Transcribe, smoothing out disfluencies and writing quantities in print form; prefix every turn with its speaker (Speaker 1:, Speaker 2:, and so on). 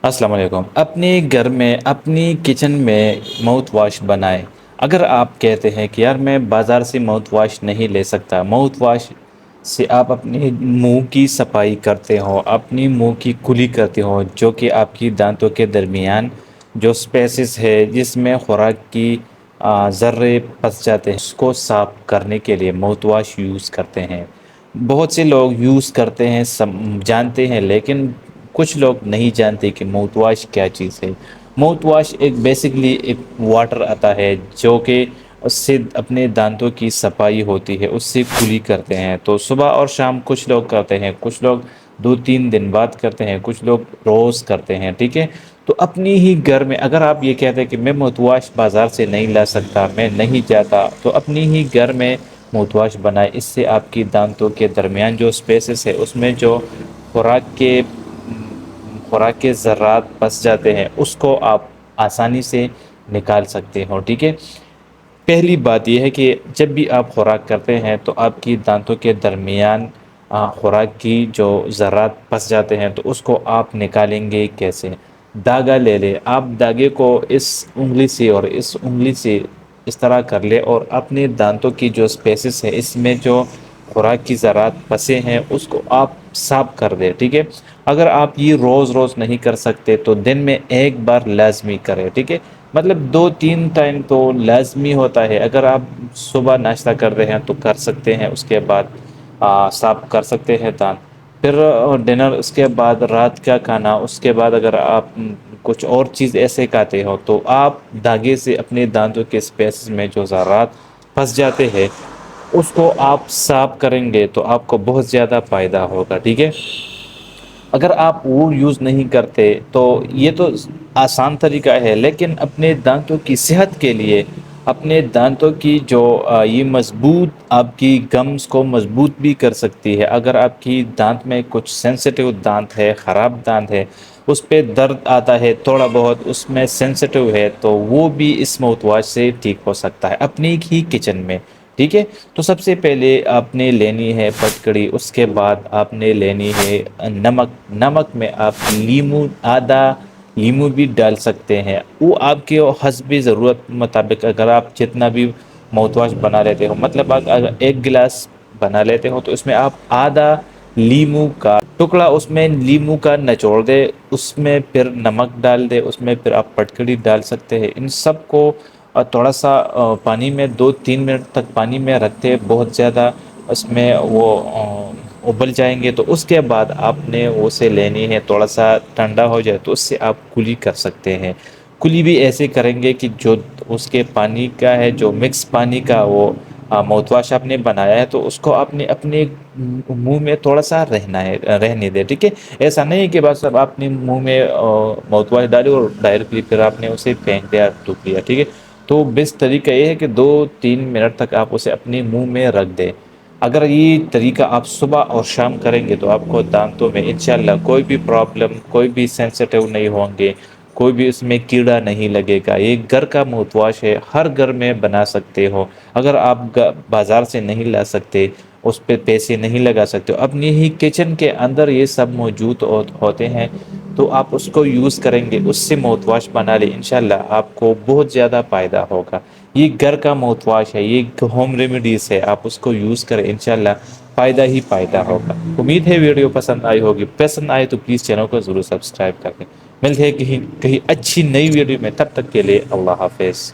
Speaker 1: السلام علیکم۔ اپنے گھر میں اپنی کچن میں ماؤتھ واش بنائیں۔ اگر آپ کہتے ہیں کہ یار میں بازار سے ماؤتھ واش نہیں لے سکتا، ماؤتھ واش سے آپ اپنے منہ کی صفائی کرتے ہو، اپنی منہ کی کلی کرتے ہو، جو کہ آپ کی دانتوں کے درمیان جو سپیسز ہے جس میں خوراک کی ذرے پس جاتے ہیں، اس کو صاف کرنے کے لیے ماؤتھ واش یوز کرتے ہیں۔ بہت سے لوگ یوز کرتے ہیں، جانتے ہیں، لیکن کچھ لوگ نہیں جانتے کہ ماؤتھ واش کیا چیز ہے۔ ماؤتھ واش ایک بیسکلی ایک واٹر آتا ہے جو کہ اس سے اپنے دانتوں کی صفائی ہوتی ہے، اس سے کلی کرتے ہیں۔ تو صبح اور شام کچھ لوگ کرتے ہیں، کچھ لوگ 2-3 دن بعد کرتے ہیں، کچھ لوگ روز کرتے ہیں، ٹھیک ہے۔ تو اپنی ہی گھر میں اگر آپ یہ کہتے ہیں کہ میں ماؤتھ واش بازار سے نہیں لا سکتا، میں نہیں جاتا، تو اپنی ہی گھر میں ماؤتھ واش بنائے۔ اس سے آپ کی دانتوں کے درمیان جو سپیسز ہے اس میں جو خوراک کے ذرات پس جاتے ہیں اس کو آپ آسانی سے نکال سکتے ہو، ٹھیک ہے۔ پہلی بات یہ ہے کہ جب بھی آپ خوراک کرتے ہیں تو آپ کی دانتوں کے درمیان خوراک کی جو ذرات پس جاتے ہیں تو اس کو آپ نکالیں گے کیسے؟ داغا لے لے، آپ داغے کو اس انگلی سے اور اس انگلی سے اس طرح کر لے اور اپنے دانتوں کی جو سپیسز ہے اس میں جو خوراک کی ذرات پسے ہیں اس کو آپ صاف کر دیں، ٹھیک ہے۔ اگر آپ یہ روز روز نہیں کر سکتے تو دن میں ایک بار لازمی کریں، ٹھیک ہے۔ مطلب 2-3 ٹائم تو لازمی ہوتا ہے۔ اگر آپ صبح ناشتہ کر رہے ہیں تو کر سکتے ہیں، اس کے بعد صاف کر سکتے ہیں دانت، پھر ڈنر، اس کے بعد رات کا کھانا، اس کے بعد اگر آپ کچھ اور چیز ایسے کھاتے ہو تو آپ دھاگے سے اپنے دانتوں کے سپیس میں جو ذرات پھنس جاتے ہیں اس کو آپ صاف کریں گے تو آپ کو بہت زیادہ فائدہ ہوگا، ٹھیک ہے۔ اگر آپ وہ یوز نہیں کرتے تو یہ تو آسان طریقہ ہے، لیکن اپنے دانتوں کی صحت کے لیے، اپنے دانتوں کی جو یہ مضبوط آپ کی گمز کو مضبوط بھی کر سکتی ہے۔ اگر آپ کی دانت میں کچھ سینسیٹیو دانت ہے، خراب دانت ہے، اس پہ درد آتا ہے تھوڑا بہت، اس میں سینسیٹیو ہے، تو وہ بھی اس ماؤتھ واش سے ٹھیک ہو سکتا ہے اپنی ہی کچن میں، ٹھیک ہے۔ تو سب سے پہلے آپ نے لینی ہے پٹکڑی، اس کے بعد آپ نے لینی ہے نمک۔ نمک میں آپ آدھا لیمو بھی ڈال سکتے ہیں، وہ آپ کے حسب ضرورت مطابق۔ اگر آپ جتنا بھی ماؤتھ واش بنا لیتے ہو، مطلب اگر 1 گلاس بنا لیتے ہو تو اس میں آپ آدھا لیمو کا ٹکڑا اس میں لیمو کا نچوڑ دے، اس میں پھر نمک ڈال دے، اس میں پھر آپ پٹکڑی ڈال سکتے ہیں۔ ان سب کو تھوڑا سا پانی میں 2-3 منٹ تک پانی میں رکھتے، بہت زیادہ اس میں وہ ابل جائیں گے تو اس کے بعد آپ نے اسے لینی ہے، تھوڑا سا ٹھنڈا ہو جائے تو اس سے آپ کلی کر سکتے ہیں۔ کلی بھی ایسے کریں گے کہ جو اس کے پانی کا ہے، جو مکس پانی کا وہ ماؤتھ واش آپ نے بنایا ہے تو اس کو آپ نے اپنے منہ میں تھوڑا سا رہنے دے، ٹھیک ہے۔ ایسا نہیں ہے کہ بس اب آپ نے منہ میں ماؤتھ واش ڈالی اور ڈائریکٹلی پھر آپ نے اسے پھینک دیا، تھوک لیا، ٹھیک ہے۔ تو بیسٹ طریقہ یہ ہے کہ 2-3 منٹ تک آپ اسے اپنے منہ میں رکھ دیں۔ اگر یہ طریقہ آپ صبح اور شام کریں گے تو آپ کو دانتوں میں انشاءاللہ کوئی بھی پرابلم، کوئی بھی سینسیٹیو نہیں ہوں گے، کوئی بھی اس میں کیڑا نہیں لگے گا۔ یہ گھر کا ماؤتھ واش ہے، ہر گھر میں بنا سکتے ہو۔ اگر آپ بازار سے نہیں لا سکتے، اس پہ پیسے نہیں لگا سکتے، اپنی ہی کچن کے اندر یہ سب موجود ہوتے ہیں تو آپ اس کو یوز کریں گے، اس سے ماؤتھ واش بنا لیں، انشاءاللہ آپ کو بہت زیادہ فائدہ ہوگا۔ یہ گھر کا ماؤتھ واش ہے، یہ ہوم ریمیڈیز ہے، آپ اس کو یوز کریں، انشاءاللہ فائدہ ہی فائدہ ہوگا۔ امید ہے ویڈیو پسند آئی ہوگی، پسند آئے تو پلیز چینل کو ضرور سبسکرائب کر دیں۔ ملتے ہیں کہیں اچھی نئی ویڈیو میں، تب تک کے لیے اللہ حافظ۔